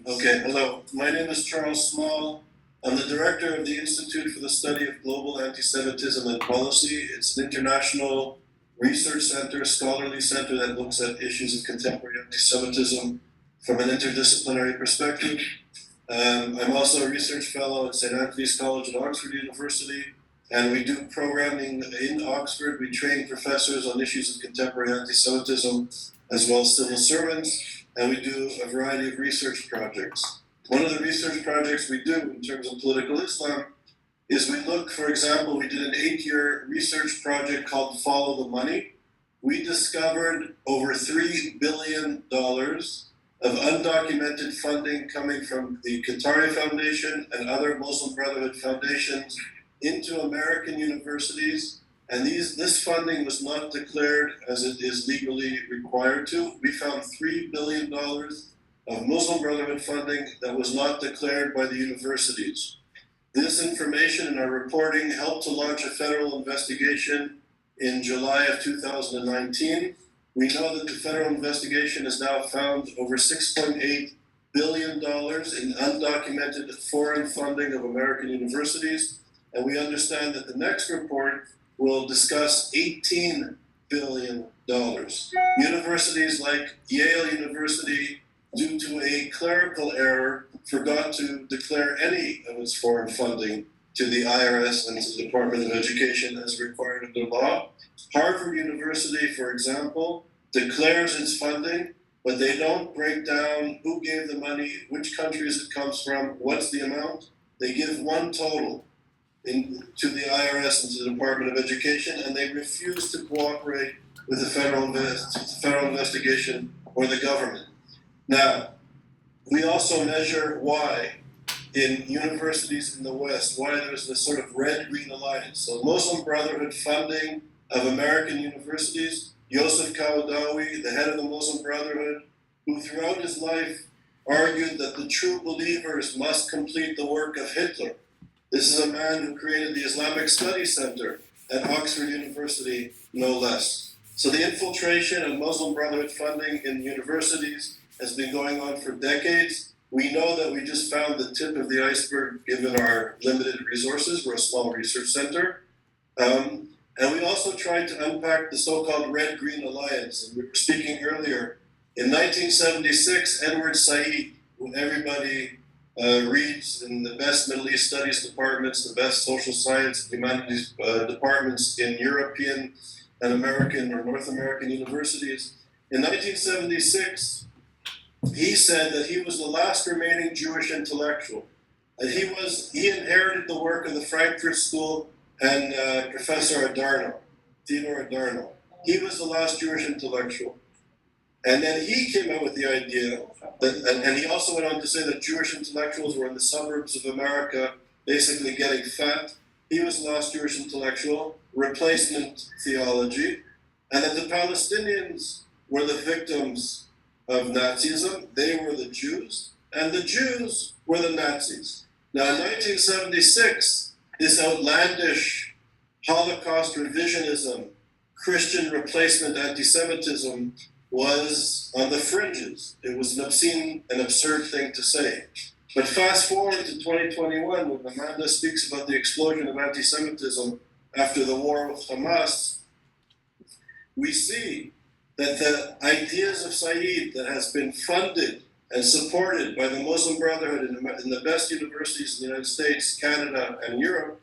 Okay, hello. My name is Charles Small. I'm the director of the Institute for the Study of Global Antisemitism and Policy. It's an international research center, scholarly center that looks at issues of contemporary antisemitism from an interdisciplinary perspective. I'm also a research fellow at St. Anthony's College at Oxford University, and we do programming in Oxford. We train professors on issues of contemporary antisemitism as well as civil servants, and we do a variety of research projects. One of the research projects we do in terms of political Islam is we look, for example, we did an 8-year research project called Follow the Money. We discovered over $3 billion of undocumented funding coming from the Qatar Foundation and other Muslim Brotherhood foundations into American universities. And this funding was not declared as it is legally required to. We found $3 billion of Muslim Brotherhood funding that was not declared by the universities. This information and our reporting helped to launch a federal investigation in July of 2019. We know that the federal investigation has now found over $6.8 billion in undocumented foreign funding of American universities. And we understand that the next report will discuss $18 billion. Universities like Yale University, due to a clerical error, forgot to declare any of its foreign funding to the IRS and to the Department of Education as required under law. Harvard University, for example, declares its funding, but they don't break down who gave the money, which countries it comes from, what's the amount. They give one total to the IRS and to the Department of Education, and they refuse to cooperate with the federal investigation or the government. Now, we also measure why in universities in the West, why there's this sort of red-green alliance. So Muslim Brotherhood funding of American universities, Yosef Kaudawi, the head of the Muslim Brotherhood, who throughout his life argued that the true believers must complete the work of Hitler. This is a man who created the Islamic Studies Center at Oxford University, no less. So the infiltration of Muslim Brotherhood funding in universities has been going on for decades. We know that we just found the tip of the iceberg given our limited resources. We're a small research center. And we also tried to unpack the so-called Red-Green Alliance. And we were speaking earlier. In 1976, Edward Said, who everybody reads in the best Middle East studies departments, the best social science and humanities departments in European and American or North American universities. In 1976, he said that he was the last remaining Jewish intellectual. That he inherited the work of the Frankfurt School and Professor Adorno, Theodor Adorno. He was the last Jewish intellectual. And then he came out with the idea, and he also went on to say that Jewish intellectuals were in the suburbs of America, basically getting fat. He was the last Jewish intellectual, replacement theology, and that the Palestinians were the victims of Nazism. They were the Jews, and the Jews were the Nazis. Now, in 1976, this outlandish Holocaust revisionism, Christian replacement anti-Semitism was on the fringes. It was an obscene and absurd thing to say. But fast forward to 2021, when Amanda speaks about the explosion of anti-Semitism after the war with Hamas, we see that the ideas of Said that has been funded and supported by the Muslim Brotherhood in the best universities in the United States, Canada, and Europe,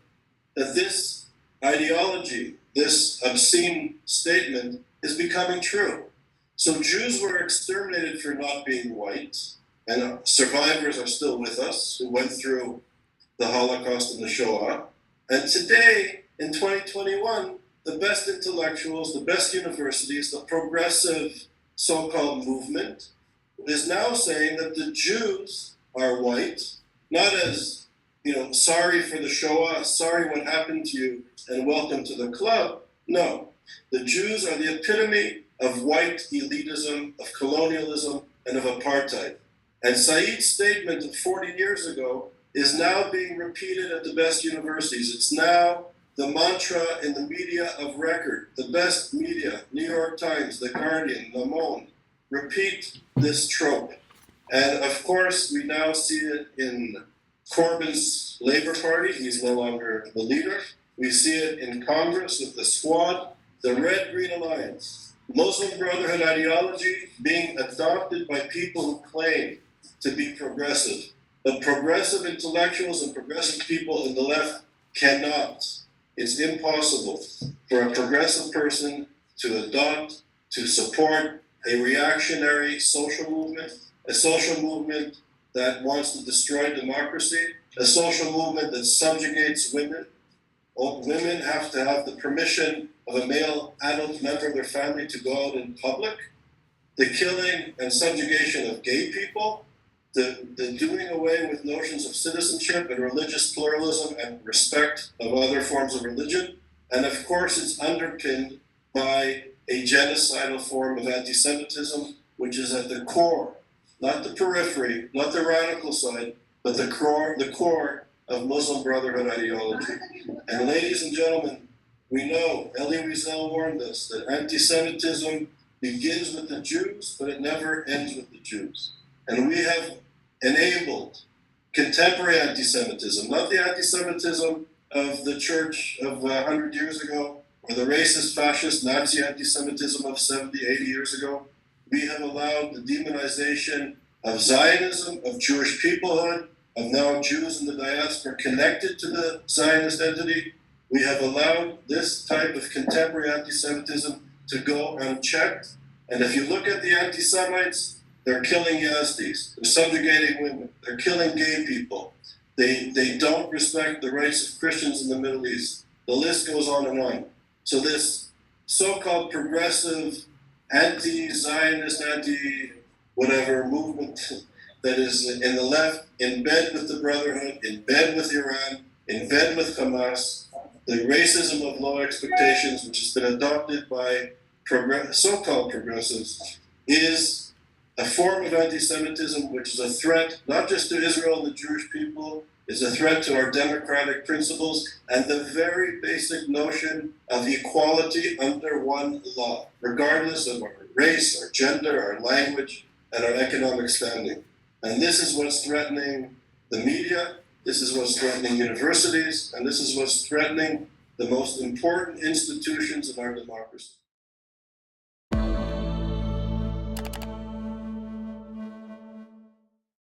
that this ideology, this obscene statement, is becoming true. So Jews were exterminated for not being white, and survivors are still with us who went through the Holocaust and the Shoah. And today, in 2021, the best intellectuals, the best universities, the progressive so-called movement is now saying that the Jews are white, not as, sorry for the Shoah, sorry what happened to you, and welcome to the club. No, the Jews are the epitome of white elitism, of colonialism, and of apartheid. And Said's statement of 40 years ago is now being repeated at the best universities. It's now the mantra in the media of record. The best media, New York Times, The Guardian, Le Monde, repeat this trope. And of course, we now see it in Corbyn's Labour Party. He's no longer the leader. We see it in Congress with the Squad, the Red-Green Alliance, Muslim Brotherhood ideology being adopted by people who claim to be progressive. But progressive intellectuals and progressive people in the left cannot. It's impossible for a progressive person to adopt, to support a reactionary social movement, a social movement that wants to destroy democracy, a social movement that subjugates women. Women have to have the permission of a male adult member of their family to go out in public. The killing and subjugation of gay people, the doing away with notions of citizenship and religious pluralism and respect of other forms of religion. And of course, it's underpinned by a genocidal form of anti-Semitism, which is at the core, not the periphery, not the radical side, but the core of Muslim Brotherhood ideology. And ladies and gentlemen, we know, Elie Wiesel warned us, that anti-Semitism begins with the Jews, but it never ends with the Jews. And we have enabled contemporary anti-Semitism, not the anti-Semitism of the church of 100 years ago, or the racist, fascist, Nazi anti-Semitism of 70, 80 years ago. We have allowed the demonization of Zionism, of Jewish peoplehood, of now Jews in the diaspora connected to the Zionist entity. We have allowed this type of contemporary anti-Semitism to go unchecked. And if you look at the anti-Semites, they're killing Yazdis, they're subjugating women, they're killing gay people. They don't respect the rights of Christians in the Middle East. The list goes on and on. So this so-called progressive, anti-Zionist, anti-whatever movement that is in the left, in bed with the Brotherhood, in bed with Iran, in bed with Hamas, the racism of low expectations, which has been adopted by so-called progressives, is a form of anti-Semitism which is a threat not just to Israel and the Jewish people, is a threat to our democratic principles and the very basic notion of equality under one law, regardless of our race, our gender, our language, and our economic standing. And this is what's threatening the media, this is what's threatening universities, and this is what's threatening the most important institutions in our democracy.